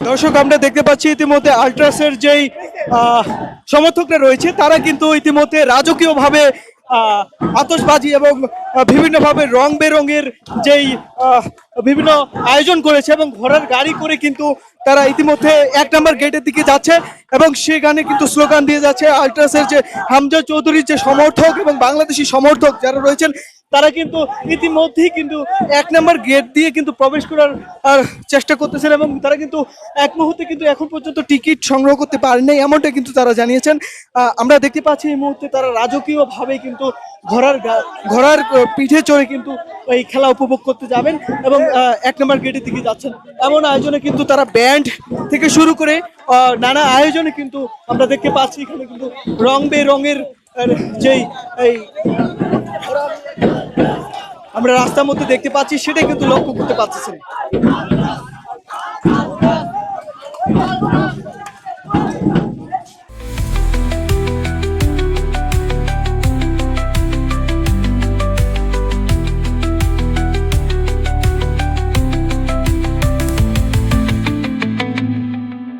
দর্শক, আমরা দেখতে পাচ্ছি ইতিমধ্যে আল্ট্রাসের যেই সমর্থকরা রয়েছে তারা কিন্তু ইতিমধ্যে রাজকীয়ভাবে আতশবাজি এবং বিভিন্নভাবে রং বেরঙের যেই বিভিন্ন আয়োজন করেছে এবং ঘোড়ার গাড়ি করে কিন্তু তারা ইতিমধ্যে ১ নম্বর গেটের দিকে যাচ্ছে এবং সেখানে কিন্তু স্লোগান দিয়ে যাচ্ছে। আল্ট্রাসের যে হামজা চৌধুরীর যে সমর্থক এবং বাংলাদেশি সমর্থক যারা রয়েছেন তারা কিন্তু ইতিমধ্যেই কিন্তু ১ নম্বর গেট দিয়ে কিন্তু প্রবেশ করার চেষ্টা করতেছেন এবং তারা কিন্তু এক মুহূর্তে কিন্তু এখন পর্যন্ত টিকিট সংগ্রহ করতে পারেনি, এমনটা কিন্তু তারা জানিয়েছেন। আমরা দেখতে পাচ্ছি এই মুহূর্তে তারা রাজকীয়ভাবে কিন্তু ঘোড়ার পিঠে চড়ে কিন্তু এই খেলা উপভোগ করতে যাবেন এবং ১ নম্বর গেটের দিকে যাচ্ছেন। এমন আয়োজনে কিন্তু তারা ব্যান্ড থেকে শুরু করে নানা আয়োজনে কিন্তু আমরা দেখতে পাচ্ছি এখানে কিন্তু রং বেরঙের যেই এই আমরা রাস্তার মধ্যে দেখতে পাচ্ছি সেটাই কিন্তু লক্ষ্য করতে পারতেছেন।